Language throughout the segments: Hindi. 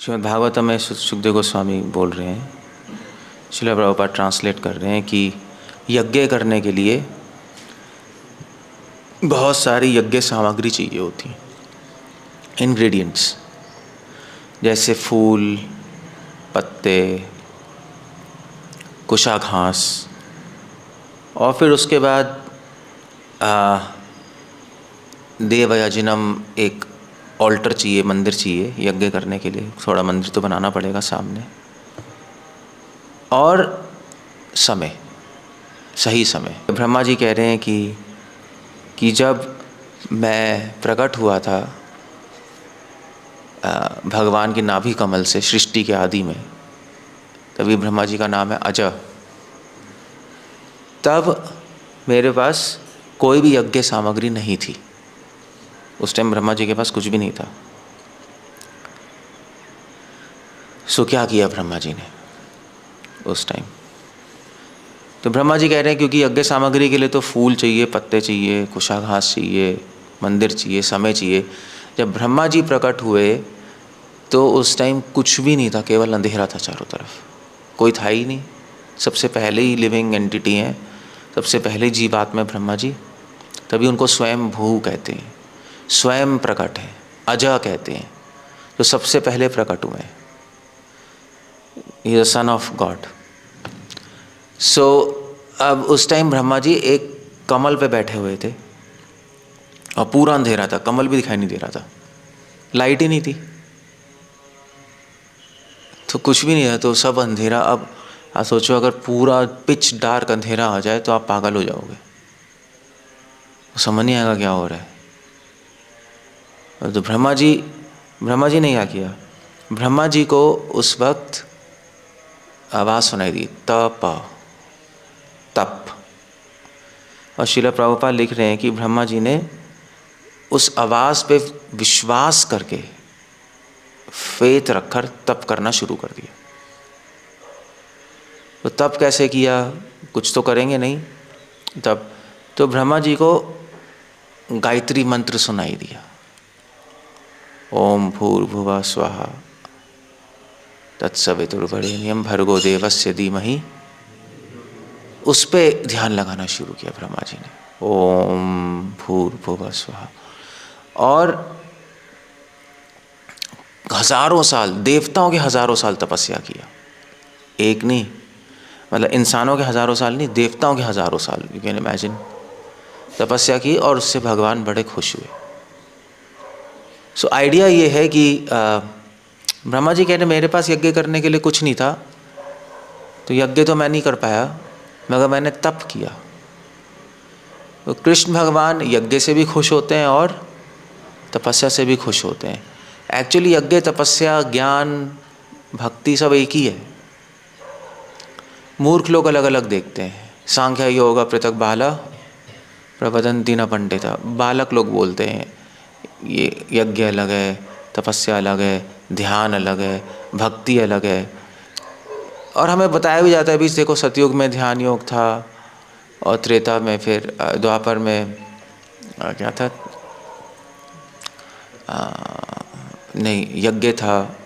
श्रीमद् भागवतम में सुखदेव गोस्वामी बोल रहे हैं, श्रील प्रभुपाद ट्रांसलेट कर रहे हैं कि यज्ञ करने के लिए बहुत सारी यज्ञ सामग्री चाहिए होती है, इंग्रेडिएंट्स, जैसे फूल, पत्ते, कुशा घास, और फिर उसके बाद देवयजनम, एक ऑल्टर चाहिए, मंदिर चाहिए यज्ञ करने के लिए। थोड़ा मंदिर तो बनाना पड़ेगा सामने। और समय, सही समय। ब्रह्मा जी कह रहे हैं कि जब मैं प्रकट हुआ था भगवान की नाभि कमल से सृष्टि के आदि में, तभी ब्रह्मा जी का नाम है अज। तब मेरे पास कोई भी यज्ञ सामग्री नहीं थी। उस टाइम ब्रह्मा जी के पास कुछ भी नहीं था। सो क्या किया ब्रह्मा जी ने उस टाइम? तो ब्रह्मा जी कह रहे हैं क्योंकि यज्ञ सामग्री के लिए तो फूल चाहिए, पत्ते चाहिए, कुशा घास चाहिए, मंदिर चाहिए, समय चाहिए। जब ब्रह्मा जी प्रकट हुए तो उस टाइम कुछ भी नहीं था, केवल अंधेरा था चारों तरफ, कोई था ही नहीं। सबसे पहले ही लिविंग एंटिटी हैं, सबसे पहले जीवात्मा ब्रह्मा जी, तभी उनको स्वयं भू कहते हैं, स्वयं प्रकट है, अज कहते हैं, तो सबसे पहले प्रकट हुए हैं। He is the son of God. So अब उस टाइम ब्रह्मा जी एक कमल पे बैठे हुए थे और पूरा अंधेरा था, कमल भी दिखाई नहीं दे रहा था, लाइट ही नहीं थी, तो कुछ भी नहीं था, तो सब अंधेरा। अब आप सोचो, अगर पूरा पिच डार्क अंधेरा आ जाए तो आप पागल हो जाओगे, समझ नहीं आएगा क्या हो रहा है। तो ब्रह्मा जी ने क्या किया? ब्रह्मा जी को उस वक्त आवाज़ सुनाई दी, तप। और श्रील प्रभुपाद लिख रहे हैं कि ब्रह्मा जी ने उस आवाज़ पे विश्वास करके, फेथ रखकर तप करना शुरू कर दिया। तो तप कैसे किया? कुछ तो करेंगे नहीं तब। तो ब्रह्मा जी को गायत्री मंत्र सुनाई दिया, ओम भूर्भुवः स्वः तत्सवितुर्वरेण्यं भर्गो देवस्य धीमहि। उस पे ध्यान लगाना शुरू किया ब्रह्मा जी ने, ओम भूर्भुवः स्वः। और हजारों साल, देवताओं के हजारों साल तपस्या किया, एक नहीं, मतलब इंसानों के हजारों साल नहीं, देवताओं के हजारों साल, यू कैन इमेजिन, तपस्या की, और उससे भगवान बड़े खुश हुए। सो आइडिया ये है कि ब्रह्मा जी कह रहे मेरे पास यज्ञ करने के लिए कुछ नहीं था, तो यज्ञ तो मैं नहीं कर पाया, मगर मैंने तप किया। तो कृष्ण भगवान यज्ञ से भी खुश होते हैं और तपस्या से भी खुश होते हैं। एक्चुअली यज्ञ, तपस्या, ज्ञान, भक्ति सब एक ही है। मूर्ख लोग अलग अलग देखते हैं। सांख्य योग पृथक बाला प्रवदन्ति न पंडिता। बालक लोग बोलते हैं ये यज्ञ अलग है, तपस्या अलग है, ध्यान अलग है, भक्ति अलग है। और हमें बताया भी जाता है, भी देखो सतयुग में ध्यान योग था, और त्रेता में, फिर द्वापर में क्या था, नहीं यज्ञ था,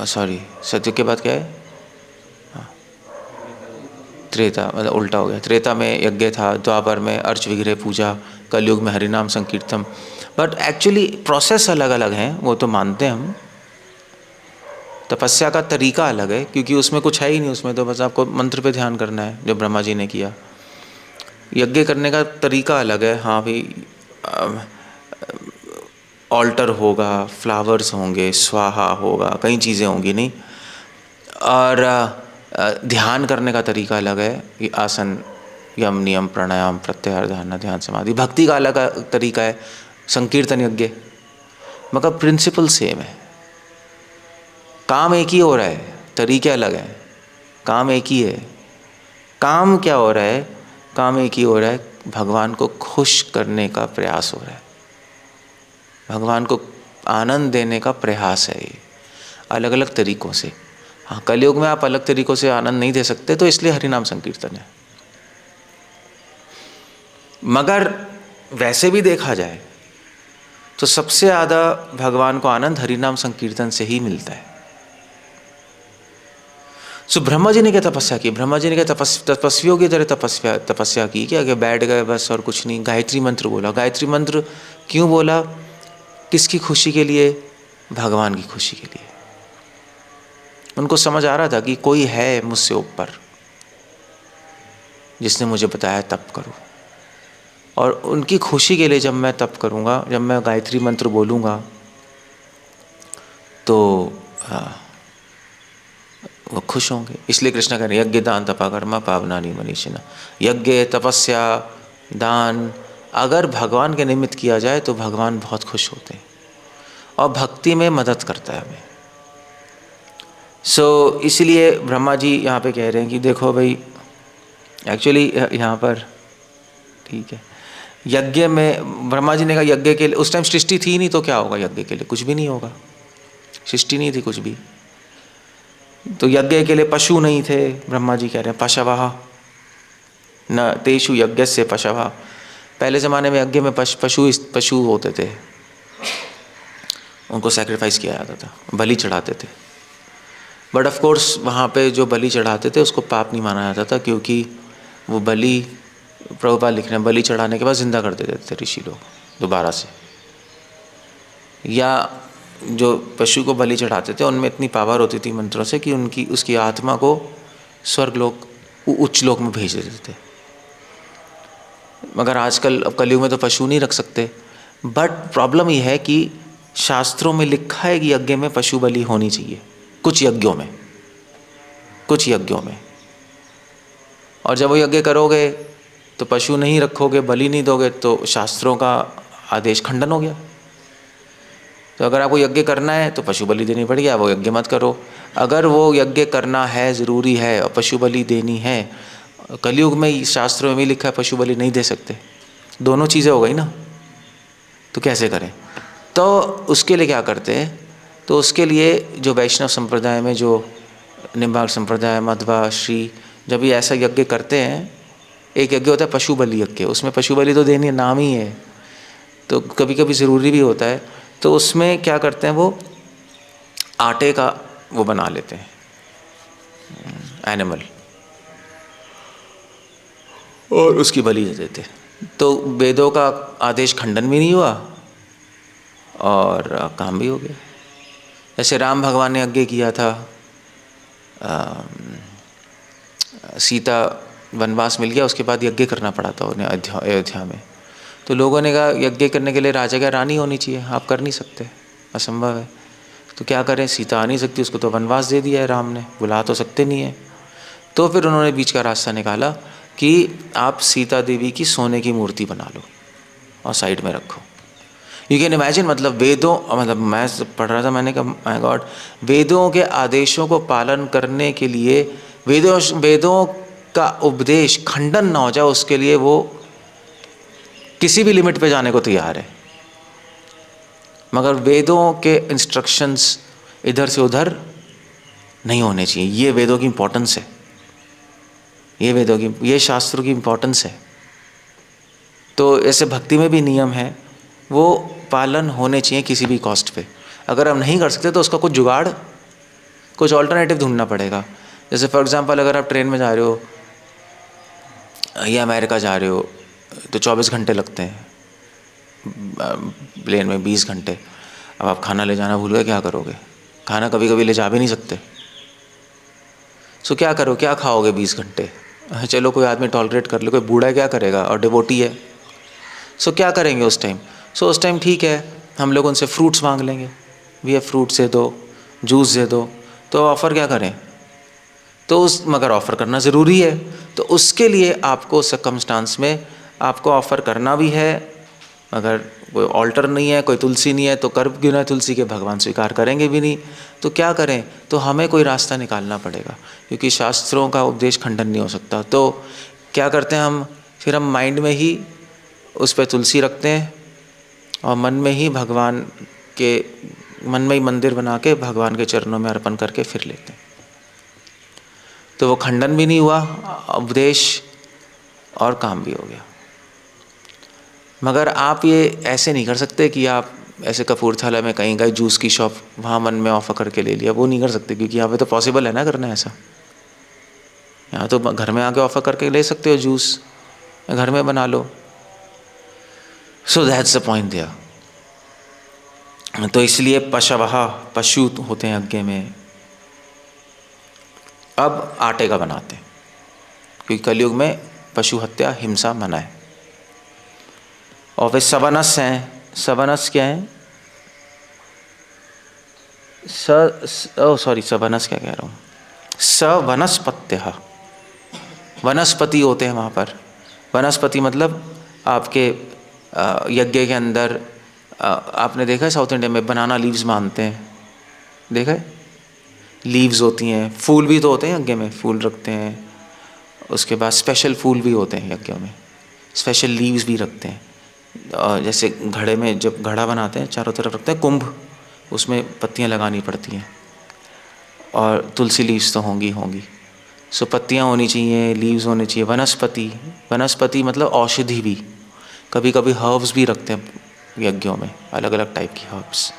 सॉरी, सतयुग के बाद क्या है, त्रेता, मतलब उल्टा हो गया। त्रेता में यज्ञ था, द्वापर में अर्च विग्रह पूजा, कलयुग में हरिनाम संकीर्तन। बट एक्चुअली प्रोसेस अलग अलग हैं, वो तो मानते हैं हम। तपस्या का तरीका अलग है, क्योंकि उसमें कुछ है ही नहीं, उसमें तो बस आपको मंत्र पे ध्यान करना है, जो ब्रह्मा जी ने किया। यज्ञ करने का तरीका अलग है। हाँ भाई, ऑल्टर होगा, फ्लावर्स होंगे, स्वाहा होगा, कई चीज़ें होंगी, नहीं। और ध्यान करने का तरीका अलग है, कि आसन, यम, नियम, प्राणायाम, प्रत्याहार, धारणा, ध्यान, समाधि। भक्ति का अलग तरीका है, संकीर्तन, यज्ञ, मगर प्रिंसिपल सेम है। काम एक ही हो रहा है, तरीके अलग हैं। काम एक ही है। काम क्या हो रहा है? काम एक ही हो रहा है, भगवान को खुश करने का प्रयास हो रहा है, भगवान को आनंद देने का प्रयास है ये, अलग अलग तरीकों से। हाँ, कलयुग में आप अलग तरीकों से आनंद नहीं दे सकते, तो इसलिए हरिनाम संकीर्तन है। मगर वैसे भी देखा जाए तो सबसे ज़्यादा भगवान को आनंद हरिनाम संकीर्तन से ही मिलता है। सो ब्रह्मा जी ने क्या तपस्या की? ब्रह्मा जी ने क्या तपस्वियों की तरह तपस्या की कि आगे बैठ गए बस और कुछ नहीं, गायत्री मंत्र बोला। गायत्री मंत्र क्यों बोला? किसकी खुशी के लिए? भगवान की खुशी के लिए। उनको समझ आ रहा था कि कोई है मुझसे ऊपर जिसने मुझे बताया तप करो, और उनकी खुशी के लिए जब मैं तप करूँगा, जब मैं गायत्री मंत्र बोलूँगा तो वो खुश होंगे। इसलिए कृष्ण कह रहे हैं यज्ञ दान तपा कर्मा पावनानि मनीषिणा। यज्ञ, तपस्या, दान अगर भगवान के निमित्त किया जाए तो भगवान बहुत खुश होते हैं और भक्ति में मदद करता है हमें। इसलिए ब्रह्मा जी यहाँ पे कह रहे हैं कि देखो भाई, एक्चुअली यहाँ पर ठीक है, यज्ञ में ब्रह्मा जी ने कहा यज्ञ के लिए, उस टाइम सृष्टि थी नहीं तो क्या होगा? यज्ञ के लिए कुछ भी नहीं होगा, सृष्टि नहीं थी कुछ भी। तो यज्ञ के लिए पशु नहीं थे। ब्रह्मा जी कह रहे हैं पशवः न तेषु यज्ञस्य पशवः। पहले ज़माने में यज्ञ में पशु होते थे, उनको सैक्रिफाइस किया जाता था, बलि चढ़ाते थे। बट ऑफ कोर्स वहाँ पे जो बलि चढ़ाते थे उसको पाप नहीं माना जाता था, क्योंकि वो बलि, प्रभुपाद लिख रहे हैं, बलि चढ़ाने के बाद जिंदा कर देते थे ऋषि लोग दोबारा से। या जो पशु को बलि चढ़ाते थे उनमें इतनी पावर होती थी मंत्रों से कि उसकी आत्मा को स्वर्ग लोक, उच्च लोक में भेज देते थे। मगर आजकल, अब कलयुग में तो पशु नहीं रख सकते। बट प्रॉब्लम यह है कि शास्त्रों में लिखा है कि यज्ञ में पशु बलि होनी चाहिए, कुछ यज्ञों में। और जब वो यज्ञ करोगे तो पशु नहीं रखोगे, बलि नहीं दोगे, तो शास्त्रों का आदेश खंडन हो गया। तो अगर आपको यज्ञ करना है तो पशु बलि देनी पड़ेगी, आप वो यज्ञ मत करो। अगर वो यज्ञ करना है, ज़रूरी है, और पशु बलि देनी है, कलयुग में शास्त्रों में भी लिखा है पशु बलि नहीं दे सकते, दोनों चीज़ें हो गई ना, तो कैसे करें? तो उसके लिए क्या करते हैं? तो उसके लिए जो वैष्णव संप्रदाय में, जो निम्बार्क संप्रदाय, मध्वा, श्री, जब भी ऐसा यज्ञ करते हैं, एक यज्ञ होता है पशु बलि यज्ञ, उसमें पशु बलि तो देनी है, नाम ही है, तो कभी कभी ज़रूरी भी होता है। तो उसमें क्या करते हैं, वो आटे का वो बना लेते हैं एनिमल, और उसकी बलि दे देते। तो वेदों का आदेश खंडन भी नहीं हुआ और काम भी हो गया। जैसे राम भगवान ने यज्ञ किया था, सीता वनवास मिल गया, उसके बाद यज्ञ करना पड़ा था उन्हें अयोध्या में। तो लोगों ने कहा यज्ञ करने के लिए राजा क्या रानी होनी चाहिए, आप कर नहीं सकते, असंभव है। तो क्या करें, सीता आ नहीं सकती, उसको तो वनवास दे दिया है राम ने, बुला तो सकते नहीं है। तो फिर उन्होंने बीच का रास्ता निकाला कि आप सीता देवी की सोने की मूर्ति बना लो और साइड में रखो। यू कैन इमेजिन, मतलब वेदों, मतलब मैं पढ़ रहा था, मैंने कहा माय गॉड, वेदों के आदेशों को पालन करने के लिए, वेदों का उपदेश खंडन ना हो जाए, उसके लिए वो किसी भी लिमिट पे जाने को तैयार है। मगर वेदों के इंस्ट्रक्शंस इधर से उधर नहीं होने चाहिए। ये वेदों की इम्पोर्टेंस है, ये शास्त्रों की इम्पोर्टेंस है। तो ऐसे भक्ति में भी नियम है, वो पालन होने चाहिए किसी भी कॉस्ट पे। अगर हम नहीं कर सकते तो उसका कुछ जुगाड़, कुछ ऑल्टरनेटिव ढूंढना पड़ेगा। जैसे फॉर एग्जांपल, अगर आप ट्रेन में जा रहे हो या अमेरिका जा रहे हो तो 24 घंटे लगते हैं, प्लेन में 20 घंटे। अब आप खाना ले जाना भूल गए, क्या करोगे? खाना कभी कभी ले जा भी नहीं सकते, सो क्या करो, क्या खाओगे 20 घंटे? चलो कोई आदमी टॉलरेट कर ले, कोई बूढ़ा है क्या करेगा, और डिवोटी है, सो क्या करेंगे उस टाइम? उस टाइम ठीक है, हम लोग उनसे फ्रूट्स मांग लेंगे, भैया फ्रूट्स दे दो, जूस दे दो। तो ऑफ़र क्या करें? तो मगर ऑफ़र करना ज़रूरी है, तो उसके लिए आपको सर्कमस्टांस में आपको ऑफ़र करना भी है। अगर कोई ऑल्टर नहीं है, कोई तुलसी नहीं है, तो कर क्यों ना तुलसी के, भगवान स्वीकार करेंगे भी नहीं, तो क्या करें? तो हमें कोई रास्ता निकालना पड़ेगा, क्योंकि शास्त्रों का उपदेश खंडन नहीं हो सकता। तो क्या करते हैं हम, फिर हम माइंड में ही उस पर तुलसी रखते हैं और मन में ही मन में ही मंदिर बना के भगवान के चरणों में अर्पण करके फिर लेते हैं। तो वो खंडन भी नहीं हुआ, उपदेश, और काम भी हो गया। मगर आप ये ऐसे नहीं कर सकते कि आप ऐसे कपूरथला में कहीं गए जूस की शॉप, वहाँ मन में ऑफर करके ले लिया, वो नहीं कर सकते क्योंकि यहाँ पे तो पॉसिबल है ना करना ऐसा। यहाँ तो घर में आके ऑफर करके ले सकते हो जूस, घर में बना लो। सो दैट्स द पॉइंट दिया। तो इसलिए पशवः, पशु होते हैं यज्ञ में। अब आटे का बनाते हैं क्योंकि कलयुग में पशु हत्या, हिंसा मना है। और वे सवनस हैं। सवनस क्या है? सवनस क्या कह रहा हूँ, सवनस्पत्य, वनस्पति होते हैं वहाँ पर। वनस्पति मतलब आपके यज्ञ के अंदर आपने देखा है साउथ इंडिया में बनाना लीव्स मानते हैं, देखा है? लीव्स होती हैं, फूल भी तो होते हैं यज्ञ में, फूल रखते हैं। उसके बाद स्पेशल फूल भी होते हैं यज्ञों में, स्पेशल लीव्स भी रखते हैं। जैसे घड़े में जब घड़ा बनाते हैं चारों तरफ रखते हैं कुंभ, उसमें पत्तियां लगानी पड़ती हैं और तुलसी लीव्स तो होंगी। सो पत्तियां होनी चाहिए, लीव्स होने चाहिए। वनस्पति, वनस्पति मतलब औषधि भी, कभी कभी हर्ब्स भी रखते हैं यज्ञों में, अलग अलग टाइप की हर्ब्स।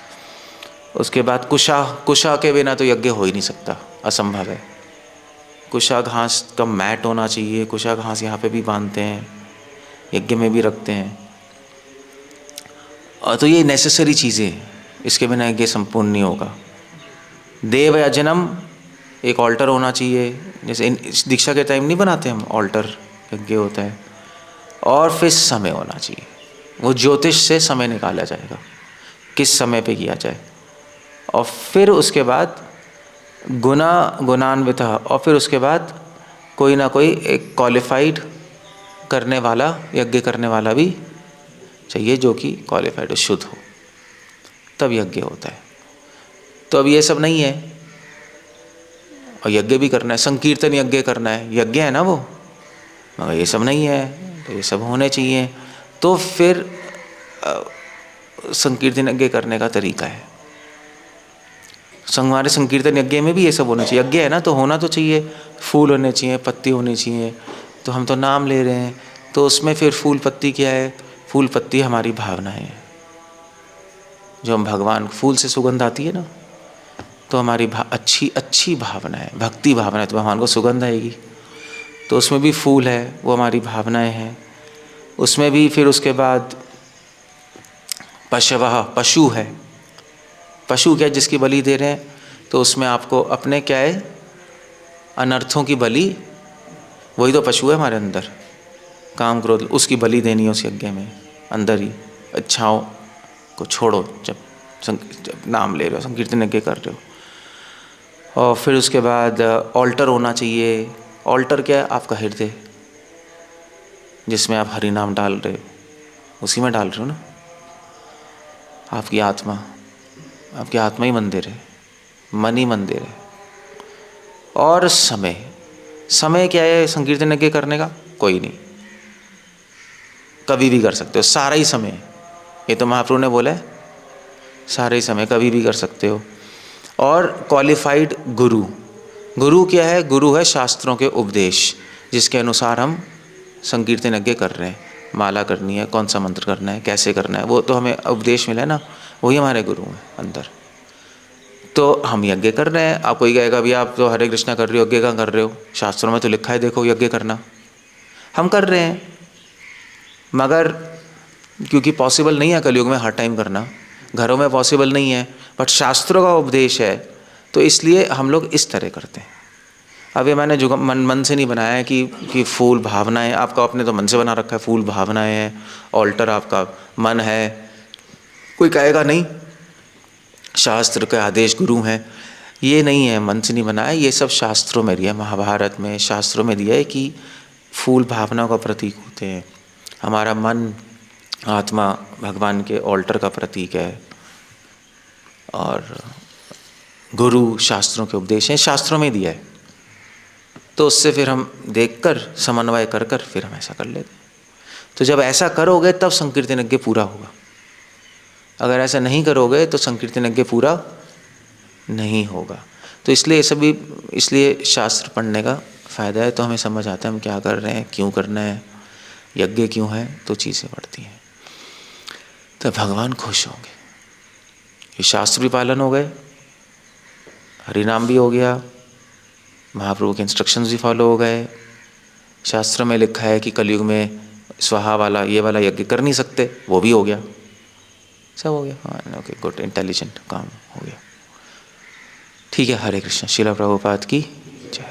उसके बाद कुशा, कुशा के बिना तो यज्ञ हो ही नहीं सकता, असंभव है। कुशा घास का मैट होना चाहिए, कुशा घास यहाँ पे भी बांधते हैं, यज्ञ में भी रखते हैं। और तो ये नेसेसरी चीज़ें, इसके बिना यज्ञ संपूर्ण नहीं होगा। देव यजनम, एक ऑल्टर होना चाहिए, जैसे इस दीक्षा के टाइम नहीं बनाते हम ऑल्टर, यज्ञ होता है। और फिर समय होना चाहिए, वो ज्योतिष से समय निकाला जाएगा किस समय पे किया जाए। और फिर उसके बाद गुणान्वित, और फिर उसके बाद कोई ना कोई एक क्वालिफाइड करने वाला, यज्ञ करने वाला भी चाहिए जो कि क्वालिफाइड हो, शुद्ध हो, तब यज्ञ होता है। तो अब ये सब नहीं है और यज्ञ भी करना है, संकीर्तन यज्ञ करना है, यज्ञ है ना वो, मगर ये सब नहीं है, तो ये सब होने चाहिए। तो फिर संकीर्तन यज्ञ करने का तरीका है। हमारे संकीर्तन यज्ञ में भी ये सब होना चाहिए। यज्ञ है ना तो होना तो चाहिए, फूल होने चाहिए, पत्ती होनी चाहिए। तो हम तो नाम ले रहे हैं, तो उसमें फिर फूल पत्ती क्या है? फूल पत्ती हमारी भावनाएं हैं। जो हम भगवान, फूल से सुगंध आती है ना, तो हमारी अच्छी भावना है, भक्ति भावना है, तो भगवान को सुगंध आएगी। तो उसमें भी फूल है, वो हमारी भावनाएं हैं। उसमें भी फिर उसके बाद पशवः, पशु है। पशु क्या है? जिसकी बलि दे रहे हैं, तो उसमें आपको अपने क्या है, अनर्थों की बलि, वही तो पशु है हमारे अंदर, काम क्रोध, उसकी बलि देनी है उस यज्ञ में, अंदर ही। इच्छाओं को छोड़ो जब नाम ले रहे हो, संकीर्तन यज्ञ कर रहे हो। और फिर उसके बाद ऑल्टर होना चाहिए। ऑल्टर क्या है? आपका हृदय, जिसमें आप हरि नाम डाल रहे हो, उसी में डाल रहे हो ना। आपकी आत्मा, आपकी आत्मा ही मंदिर है, मन ही मंदिर है। और समय, समय क्या है संकीर्तन यज्ञ करने का? कोई नहीं, कभी भी कर सकते हो, सारा ही समय। ये तो महाप्रभु ने बोला है, सारे ही समय, कभी भी कर सकते हो। और क्वालिफाइड गुरु, गुरु क्या है? गुरु है शास्त्रों के उपदेश, जिसके अनुसार हम संकीर्तन यज्ञ कर रहे हैं। माला करनी है, कौन सा मंत्र करना है, कैसे करना है, वो तो हमें उपदेश मिला है ना, वही हमारे गुरु हैं अंदर। तो हम यज्ञ कर रहे हैं। आप कोई कहेगा भी आप तो हरे कृष्णा कर रहे हो, यज्ञ कहाँ कर रहे हो? शास्त्रों में तो लिखा है देखो यज्ञ करना। हम कर रहे हैं, मगर क्योंकि पॉसिबल नहीं है कलयुग में हर टाइम करना, घरों में पॉसिबल नहीं है, बट शास्त्रों का उपदेश है, तो इसलिए हम लोग इस तरह करते हैं। अब ये मैंने जो मन से नहीं बनाया है कि फूल भावनाएं, आपका अपने तो मन से बना रखा है, फूल भावनाएं हैं, ऑल्टर आपका मन है। कोई कहेगा नहीं शास्त्र के आदेश गुरु हैं, ये नहीं है, मन से नहीं बनाया, ये सब शास्त्रों में दिया है। महाभारत में, शास्त्रों में दिया है कि फूल भावना का प्रतीक होते हैं। हमारा मन, आत्मा भगवान के ऑल्टर का प्रतीक है। और गुरु शास्त्रों के उपदेश हैं, शास्त्रों में दिया है। तो उससे फिर हम देखकर समन्वय कर कर फिर हम ऐसा कर लेते हैं। तो जब ऐसा करोगे तब संकीर्तन यज्ञ पूरा होगा। अगर ऐसा नहीं करोगे तो संकीर्तन यज्ञ पूरा नहीं होगा। तो इसलिए सभी, इसलिए शास्त्र पढ़ने का फ़ायदा है। तो हमें समझ आता है हम क्या कर रहे हैं, क्यों करना है, यज्ञ क्यों है, तो चीज़ें बढ़ती हैं, तो भगवान खुश होंगे। ये शास्त्र भी पालन हो गए, हरिनाम भी हो गया, महाप्रभु के इंस्ट्रक्शंस भी फॉलो हो गए। शास्त्र में लिखा है कि कलयुग में स्वाहा वाला ये वाला यज्ञ कर नहीं सकते, वो भी हो गया, सब हो गया। हाँ ओके गुड, इंटेलिजेंट काम हो गया। ठीक है, हरे कृष्ण। श्रील प्रभुपाद की जय।